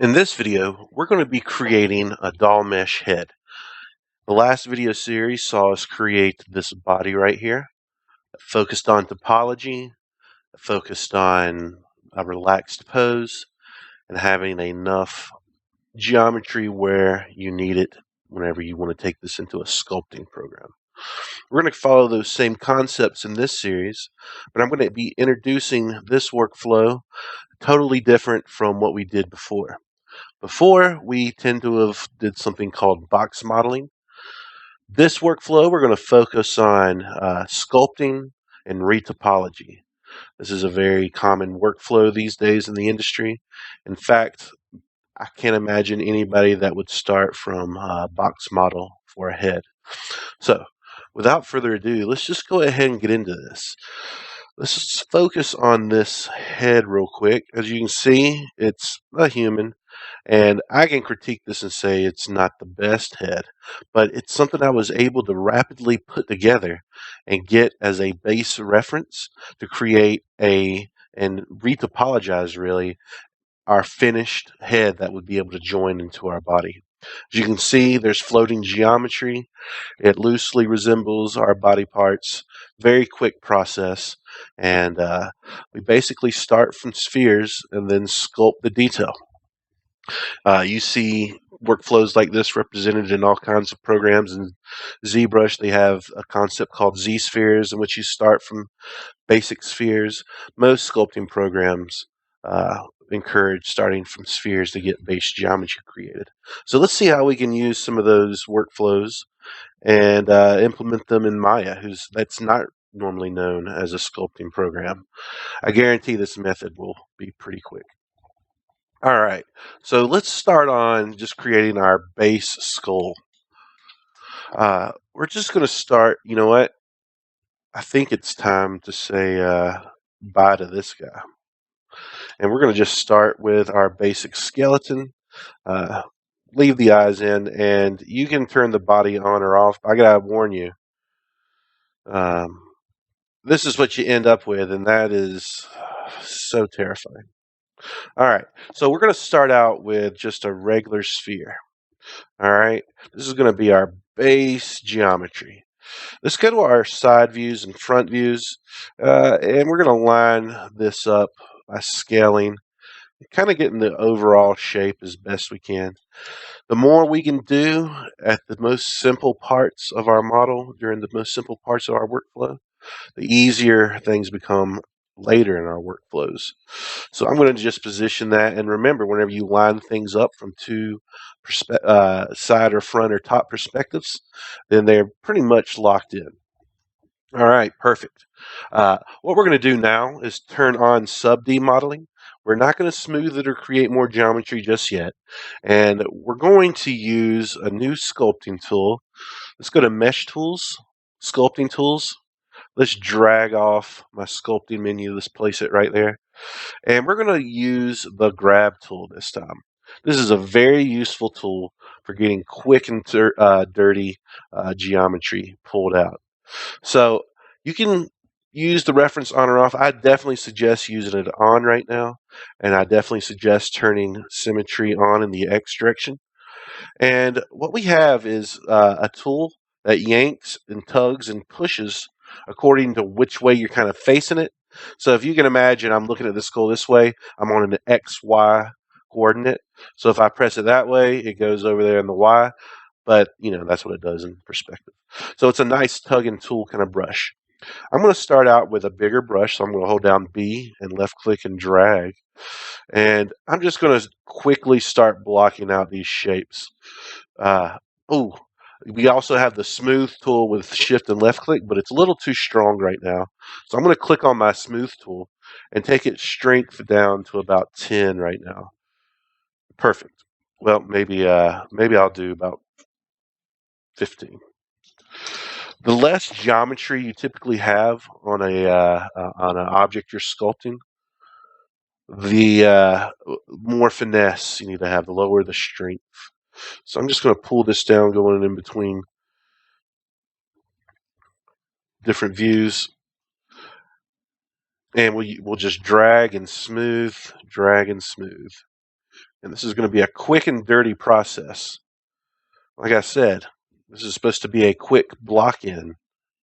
In this video, we're going to be creating a doll mesh head. The last video series saw us create this body right here, focused on topology, focused on a relaxed pose, and having enough geometry where you need it whenever you want to take this into a sculpting program. We're going to follow those same concepts in this series, but I'm going to be introducing this workflow totally different from what we did before. Before, we tend to have did something called box modeling. This workflow, we're going to focus on sculpting and retopology. This is a very common workflow these days in the industry. In fact, I can't imagine anybody that would start from a box model for a head. So, without further ado, let's just go ahead and get into this. Let's just focus on this head real quick. As you can see, it's a human. And I can critique this and say it's not the best head, but it's something I was able to rapidly put together and get as a base reference to create and retopologize really our finished head that would be able to join into our body. As you can see, there's floating geometry. It loosely resembles our body parts. Very quick process. And we basically start from spheres and then sculpt the detail. You see workflows like this represented in all kinds of programs. In ZBrush, they have a concept called Z-spheres, in which you start from basic spheres. Most sculpting programs encourage starting from spheres to get base geometry created. So let's see how we can use some of those workflows and implement them in Maya, that's not normally known as a sculpting program. I guarantee this method will be pretty quick. All right, so let's start on just creating our base skull. We're just going to start, you know what? I think it's time to say bye to this guy. And we're going to just start with our basic skeleton. Leave the eyes in, and you can turn the body on or off. I got to warn you, this is what you end up with, and that is so terrifying. All right, so we're going to start out with just a regular sphere. All right, this is going to be our base geometry. Let's go to our side views and front views, and we're going to line this up by scaling, kind of getting the overall shape as best we can. The more we can do at the most simple parts of our model during the most simple parts of our workflow, the easier things become later in our workflows. So I'm going to just position that, and remember, whenever you line things up from two side or front or top perspectives, then they're pretty much locked in. All right, perfect. What we're going to do now is turn on sub-D modeling. We're not going to smooth it or create more geometry just yet, and we're going to use a new sculpting tool. Let's go to Mesh Tools, Sculpting Tools. Let's drag off my sculpting menu. Let's place it right there. And we're going to use the grab tool this time. This is a very useful tool for getting quick and dirty geometry pulled out. So you can use the reference on or off. I definitely suggest using it on right now. And I definitely suggest turning symmetry on in the X direction. And what we have is a tool that yanks and tugs and pushes according to which way you're kind of facing it. So if you can imagine, I'm looking at the skull this way, I'm on an XY coordinate. So if I press it that way, it goes over there in the Y. But, that's what it does in perspective. So it's a nice tugging tool kind of brush. I'm going to start out with a bigger brush. So I'm going to hold down B and left click and drag. And I'm just going to quickly start blocking out these shapes. We also have the smooth tool with shift and left click, but it's a little too strong right now. So I'm going to click on my smooth tool and take its strength down to about 10 right now. Perfect. Well, maybe I'll do about 15. The less geometry you typically have on an object you're sculpting, the more finesse you need to have, the lower the strength. So I'm just going to pull this down, going in between different views. And we'll just drag and smooth, drag and smooth. And this is going to be a quick and dirty process. Like I said, this is supposed to be a quick block-in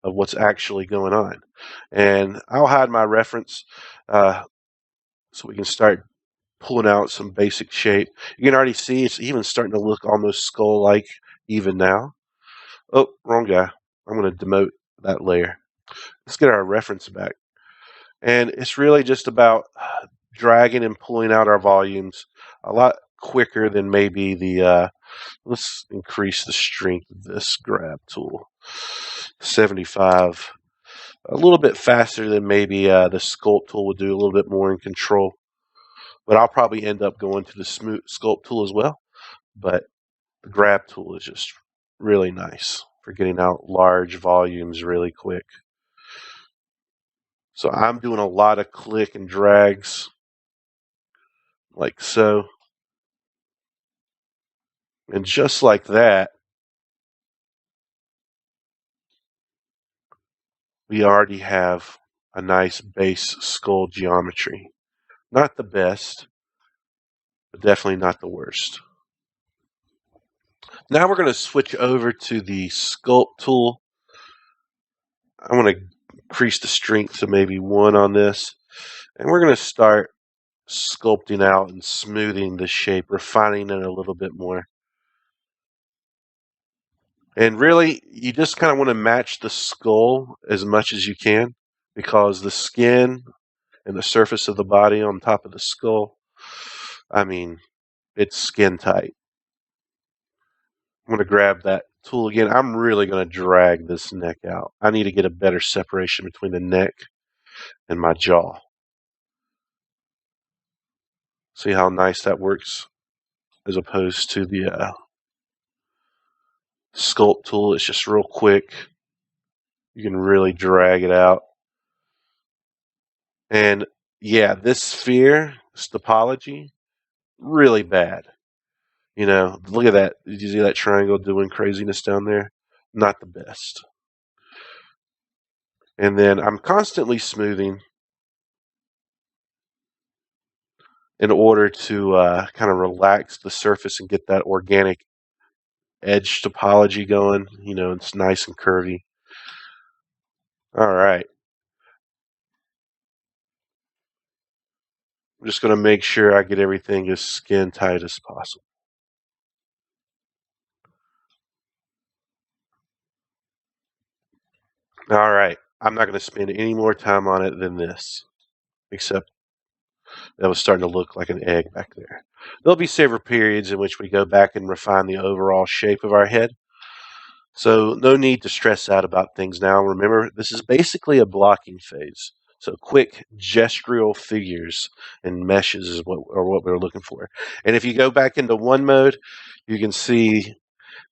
of what's actually going on. And I'll hide my reference so we can start pulling out some basic shape. You can already see it's even starting to look almost skull-like even now. Oh, wrong guy. I'm going to demote that layer. Let's get our reference back. And it's really just about dragging and pulling out our volumes a lot quicker than maybe the, let's increase the strength of this grab tool. 75. A little bit faster than maybe the sculpt tool would do, a little bit more in control. But I'll probably end up going to the smooth sculpt tool as well. But the grab tool is just really nice for getting out large volumes really quick. So I'm doing a lot of click and drags like so. And just like that, we already have a nice base skull geometry. Not the best, but definitely not the worst. Now we're going to switch over to the sculpt tool. I want to increase the strength to maybe 1 on this. And we're going to start sculpting out and smoothing the shape, refining it a little bit more. And really, you just kind of want to match the skull as much as you can, because the skin and the surface of the body on top of the skull, I mean, it's skin tight. I'm going to grab that tool again. I'm really going to drag this neck out. I need to get a better separation between the neck and my jaw. See how nice that works as opposed to the sculpt tool. It's just real quick. You can really drag it out. And yeah, this sphere, this topology, really bad. You know, look at that. Did you see that triangle doing craziness down there? Not the best. And then I'm constantly smoothing in order to kind of relax the surface and get that organic edge topology going. You know, it's nice and curvy. All right. I'm just going to make sure I get everything as skin tight as possible. All right. I'm not going to spend any more time on it than this, except that was starting to look like an egg back there. There'll be several periods in which we go back and refine the overall shape of our head. So no need to stress out about things now. Remember, this is basically a blocking phase. So quick gestural figures and meshes is what we're looking for. And if you go back into one mode, you can see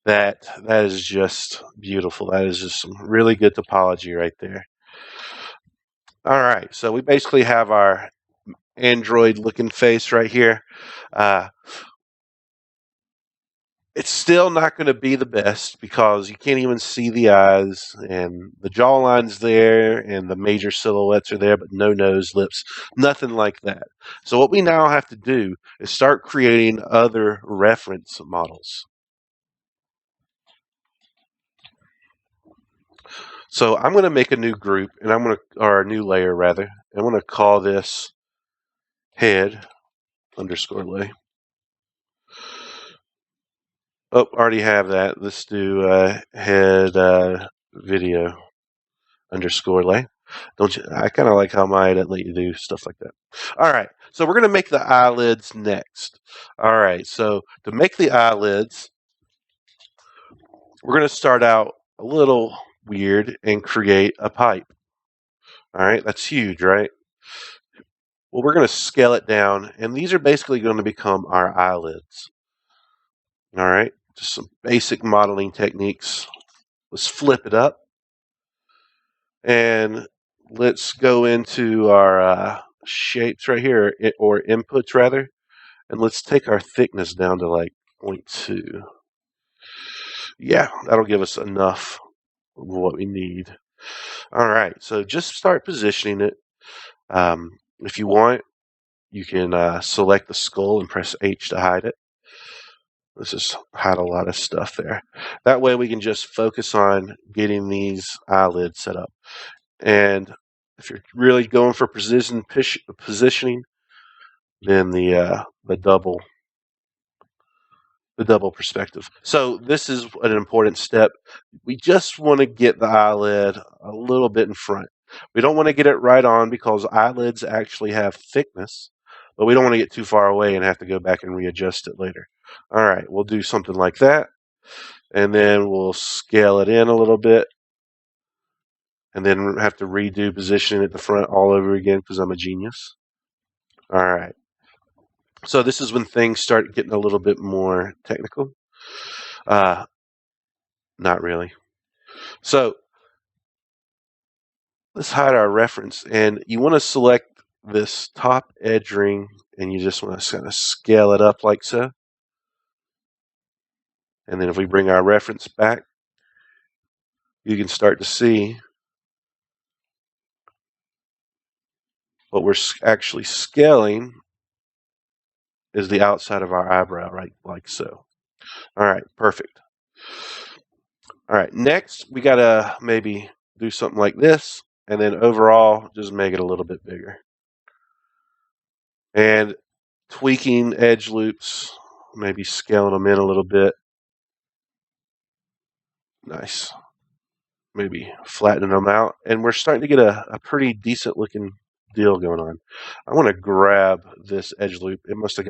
that is just beautiful. That is just some really good topology right there. All right, so we basically have our Android looking face right here. It's still not going to be the best because you can't even see the eyes, and the jawline's there and the major silhouettes are there, but no nose, lips, nothing like that. So what we now have to do is start creating other reference models. So I'm going to make a new group, and or a new layer rather. I'm going to call this head underscore lay. Oh, already have that. Let's do head video underscore lay. Don't you? I kind of like how might let you do stuff like that. All right, so we're going to make the eyelids next. All right, so to make the eyelids, we're going to start out a little weird and create a pipe. All right, that's huge, right? Well, we're going to scale it down, and these are basically going to become our eyelids. All right, just some basic modeling techniques. Let's flip it up, and let's go into our shapes right here, or inputs rather, and let's take our thickness down to like 0.2. Yeah, that'll give us enough of what we need. All right, so just start positioning it. If you want, You can select the skull and press H to hide it. Let's just hide a lot of stuff there. That way we can just focus on getting these eyelids set up. And if you're really going for positioning, then the double perspective. So this is an important step. We just want to get the eyelid a little bit in front. We don't want to get it right on because eyelids actually have thickness, but we don't want to get too far away and have to go back and readjust it later. All right, we'll do something like that, and then we'll scale it in a little bit, and then have to redo positioning at the front all over again because I'm a genius. All right. So this is when things start getting a little bit more technical. Not really. So let's hide our reference, and you want to select this top edge ring, and you just want to kind of scale it up like so. And then if we bring our reference back, you can start to see what we're actually scaling is the outside of our eyebrow, right, like so. All right, perfect. All right, next we gotta maybe do something like this, and then overall just make it a little bit bigger. And tweaking edge loops, maybe scaling them in a little bit. Nice. Maybe flattening them out. And we're starting to get a pretty decent looking deal going on. I want to grab this edge loop. It must have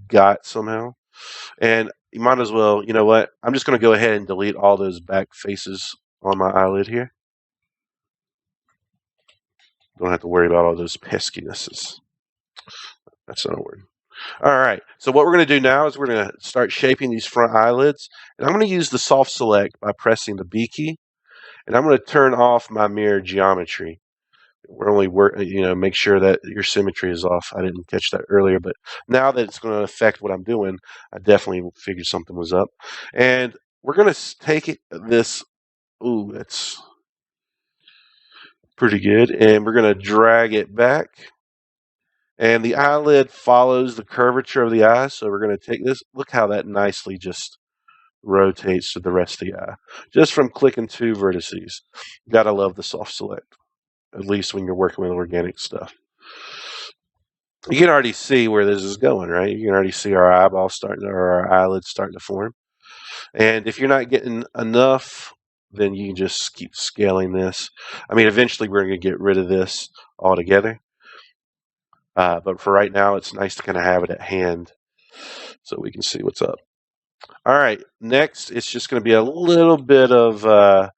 got somehow. And you might as well, you know what? I'm just going to go ahead and delete all those back faces on my eyelid here. Don't have to worry about all those peskinesses. That's not a word. All right. So what we're going to do now is we're going to start shaping these front eyelids. And I'm going to use the soft select by pressing the B key. And I'm going to turn off my mirror geometry. We're only make sure that your symmetry is off. I didn't catch that earlier, but now that it's going to affect what I'm doing, I definitely figured something was up. And we're going to take this. Ooh, that's pretty good. And we're going to drag it back. And the eyelid follows the curvature of the eye. So we're going to take this. Look how that nicely just rotates to the rest of the eye. Just from clicking two vertices. Gotta love the soft select. At least when you're working with organic stuff. You can already see where this is going, right? You can already see our our eyelids starting to form. And if you're not getting enough, then you can just keep scaling this. I mean, eventually we're going to get rid of this altogether. But for right now, it's nice to kind of have it at hand so we can see what's up. All right, next, it's just going to be a little bit of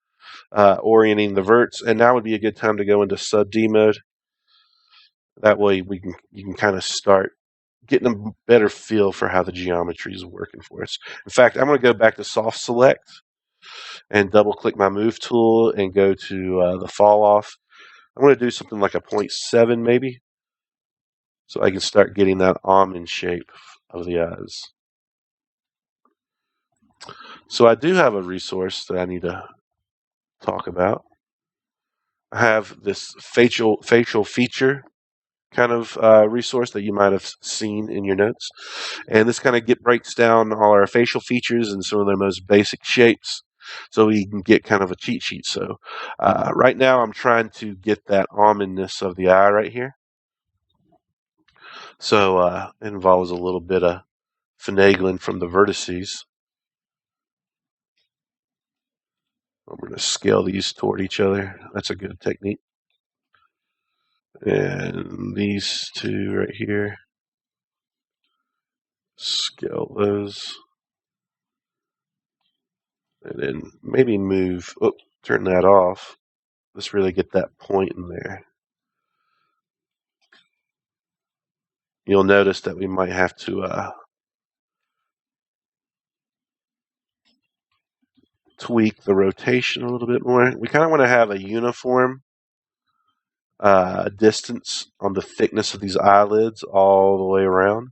orienting the verts, and now would be a good time to go into sub D mode. That way you can kind of start getting a better feel for how the geometry is working for us. In fact, I'm going to go back to soft select and double click my move tool and go to the fall off. I'm going to do something like a 0.7 maybe, so I can start getting that almond shape of the eyes. So I do have a resource that I need to talk about. I have this facial feature kind of resource that you might have seen in your notes. And this kind of breaks down all our facial features and some of their most basic shapes so we can get kind of a cheat sheet. So right now I'm trying to get that almondness of the eye right here. So it involves a little bit of finagling from the vertices. I'm going to scale these toward each other. That's a good technique. And these two right here, scale those. And then maybe turn that off. Let's really get that point in there. You'll notice that we might have to tweak the rotation a little bit more. We kind of want to have a uniform distance on the thickness of these eyelids all the way around.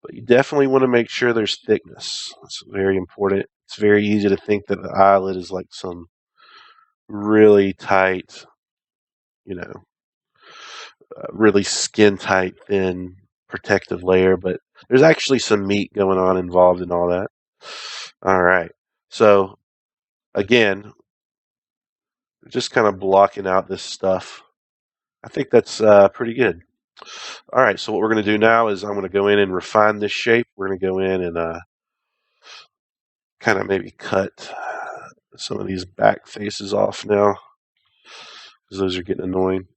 But you definitely want to make sure there's thickness. It's very important. It's very easy to think that the eyelid is like some really tight, really skin tight, thin, protective layer, but there's actually some meat going on involved in all that. All right. So again, just kind of blocking out this stuff. I think that's pretty good. All right. So what we're going to do now is I'm going to go in and refine this shape. We're going to go in and kind of maybe cut some of these back faces off now, because those are getting annoying.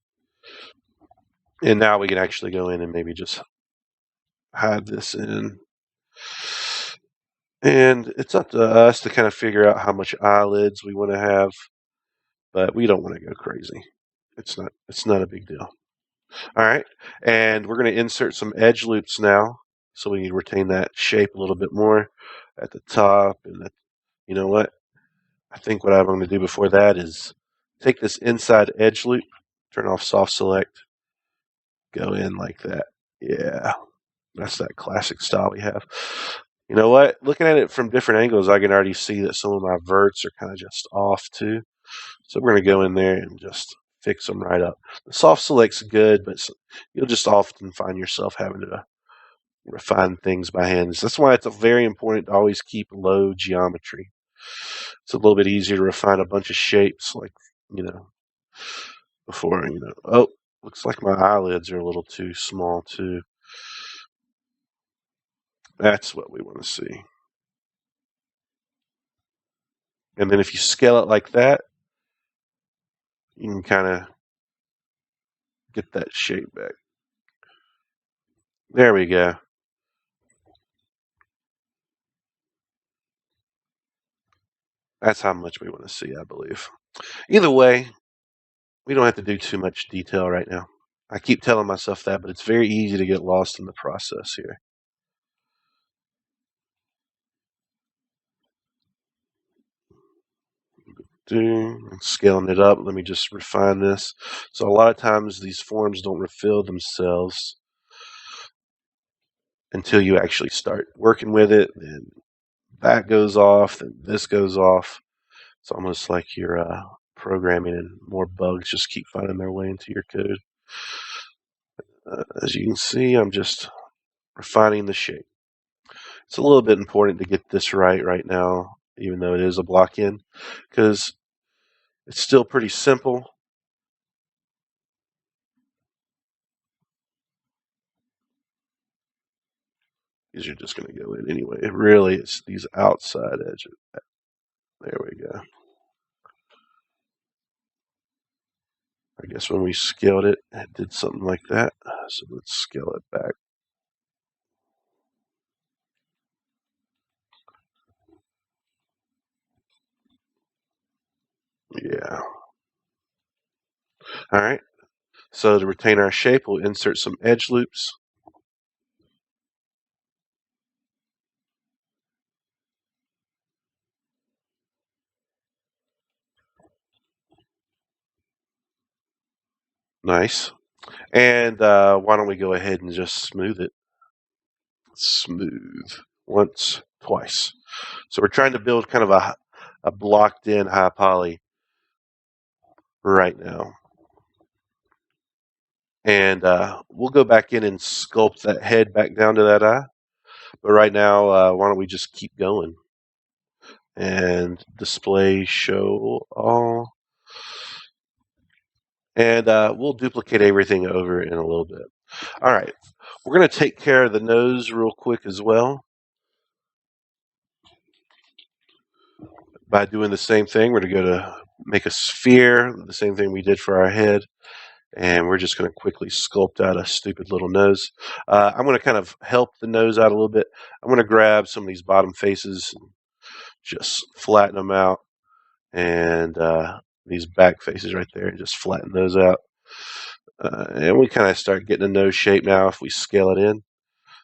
And now we can actually go in and maybe just hide this in. And it's up to us to kind of figure out how much eyelids we want to have, but we don't want to go crazy. It's not a big deal. All right. And we're going to insert some edge loops now, so we retain that shape a little bit more at the top. And you know what? I think what I'm going to do before that is take this inside edge loop, turn off soft select, go in like that. Yeah, that's that classic style we have. You know what? Looking at it from different angles, I can already see that some of my verts are kind of just off too. So we're going to go in there and just fix them right up. The soft select's good, but you'll just often find yourself having to refine things by hand. That's why it's very important to always keep low geometry. It's a little bit easier to refine a bunch of shapes, like, you know, before, oh, looks like my eyelids are a little too small too. That's what we want to see. And then if you scale it like that, you can kind of get that shape back. There we go. That's how much we want to see, I believe. Either way, we don't have to do too much detail right now. I keep telling myself that, but it's very easy to get lost in the process here. Scaling it up. Let me just refine this. So a lot of times these forms don't refill themselves until you actually start working with it. Then that goes off, then this goes off. It's almost like you're programming and more bugs just keep finding their way into your code. As you can see, I'm just refining the shape. It's a little bit important to get this right now, even though it is a block in, because it's still pretty simple. These are just going to go in anyway. It's these outside edges. There we go. I guess when we scaled it, it did something like that. So let's scale it back. Yeah. All right. So to retain our shape, we'll insert some edge loops. Nice. And why don't we go ahead and just smooth it? Smooth. Once, twice. So we're trying to build kind of a blocked in high poly right now. And we'll go back in and sculpt that head back down to that eye. But right now, why don't we just keep going? And display show all. And we'll duplicate everything over in a little bit. All right. We're going to take care of the nose real quick as well. By doing the same thing, we're going to go to make a sphere, the same thing we did for our head. And we're just going to quickly sculpt out a stupid little nose. I'm going to kind of help the nose out a little bit. I'm going to grab some of these bottom faces and just flatten them out. And these back faces right there, and just flatten those out. And we kind of start getting a nose shape now if we scale it in.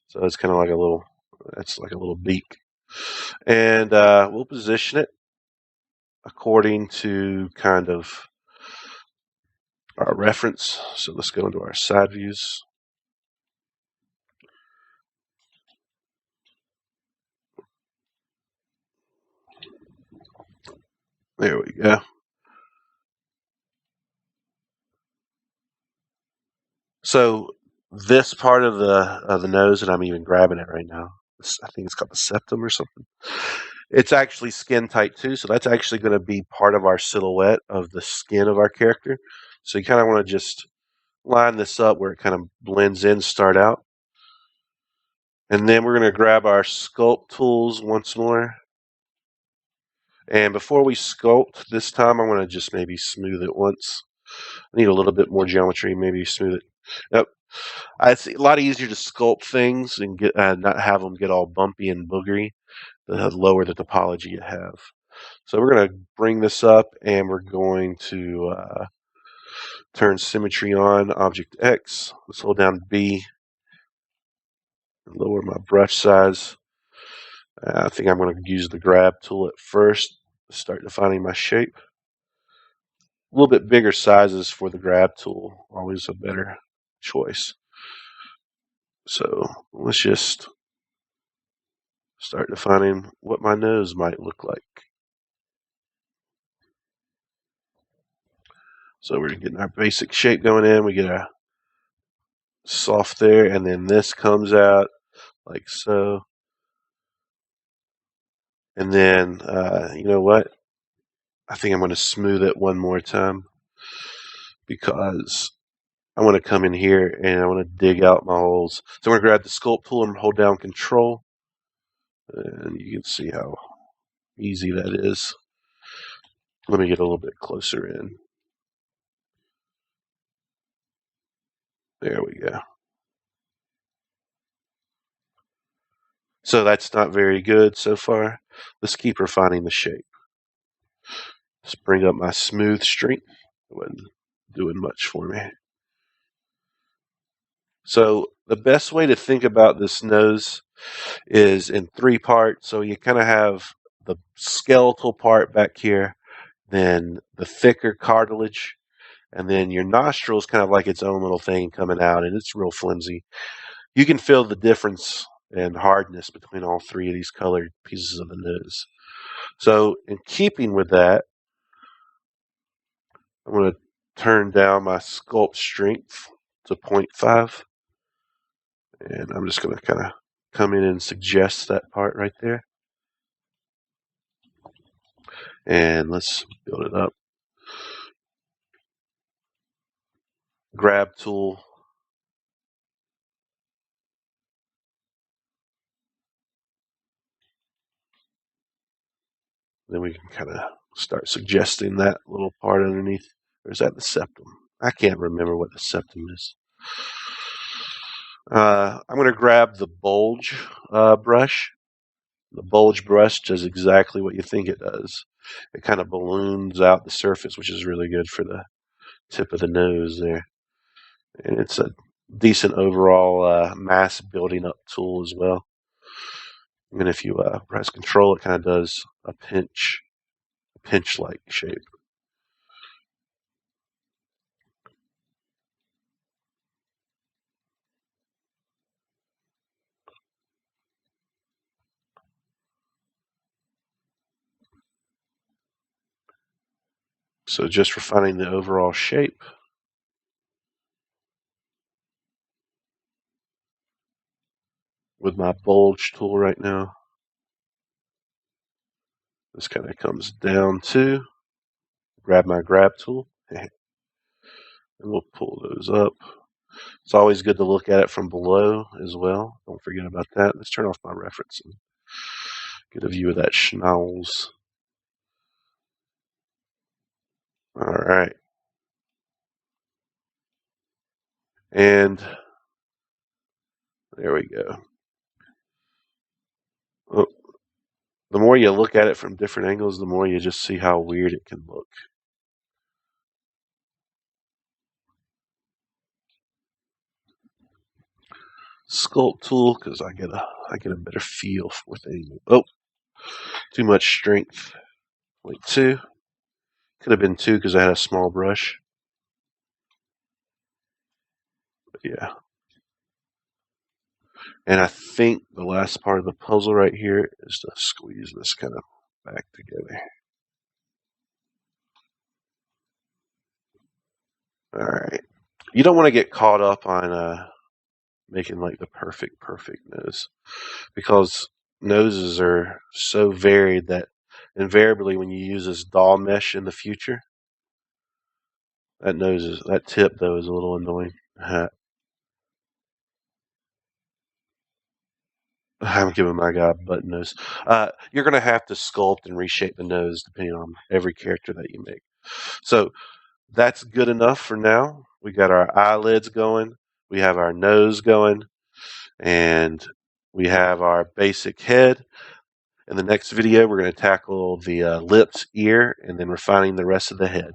So it's kind of like that's like a little beak. And we'll position it according to kind of our reference. So let's go into our side views. There we go. So this part of the nose, and I'm even grabbing it right now. I think it's called the septum or something. It's actually skin tight too, so that's actually going to be part of our silhouette of the skin of our character. So you kind of want to just line this up where it kind of blends in, start out. And then we're going to grab our sculpt tools once more. And before we sculpt this time, I'm going to just maybe smooth it once. I need a little bit more geometry, maybe smooth it. Yep. It's a lot easier to sculpt things and get not have them get all bumpy and boogery the lower the topology you have. So we're going to bring this up and we're going to turn symmetry on, Object X. Let's hold down B and lower my brush size. I think I'm going to use the grab tool at first to start defining my shape. A little bit bigger sizes for the grab tool, always a better choice. So let's just start defining what my nose might look like. So we're getting our basic shape going in. We get a soft there, and then this comes out like so. And then, you know what? I think I'm going to smooth it one more time because I want to come in here and I want to dig out my holes. So I'm going to grab the sculpt tool and hold down Control. And you can see how easy that is. Let me get a little bit closer in. There we go. So that's not very good so far. Let's keep refining the shape. Just bring up my smooth strength. It wasn't doing much for me. So the best way to think about this nose is in three parts. So you kind of have the skeletal part back here, then the thicker cartilage, and then your nostril is kind of like its own little thing coming out, and it's real flimsy. You can feel the difference in hardness between all three of these colored pieces of the nose. So in keeping with that, I'm going to turn down my sculpt strength to 0.5. And I'm just going to kind of come in and suggest that part right there. And let's build it up. Grab tool. Then we can kind of start suggesting that little part underneath. Or is that the septum? I can't remember what the septum is. I'm going to grab the bulge brush. The bulge brush does exactly what you think it does. It kind of balloons out the surface, which is really good for the tip of the nose there. And it's a decent overall mass building up tool as well. And if you press Control, it kind of does a pinch-like shape. So just refining the overall shape. With my bulge tool right now. This kind of comes down to, grab my grab tool, and we'll pull those up. It's always good to look at it from below as well. Don't forget about that. Let's turn off my reference and get a view of that schnauz. All right. And there we go. Oh, the more you look at it from different angles, the more you just see how weird it can look. Sculpt tool, because I get a better feel for things. Oh, too much strength. 0.2. Could have been 2 because I had a small brush. But yeah. And I think the last part of the puzzle right here is to squeeze this kind of back together. All right. You don't want to get caught up on making like the perfect nose, because noses are so varied that invariably when you use this doll mesh in the future, that tip though is a little annoying. I'm giving my guy a button nose. You're going to have to sculpt and reshape the nose depending on every character that you make. So that's good enough for now. We got our eyelids going. We have our nose going. And we have our basic head. In the next video, we're going to tackle the lips, ear, and then refining the rest of the head.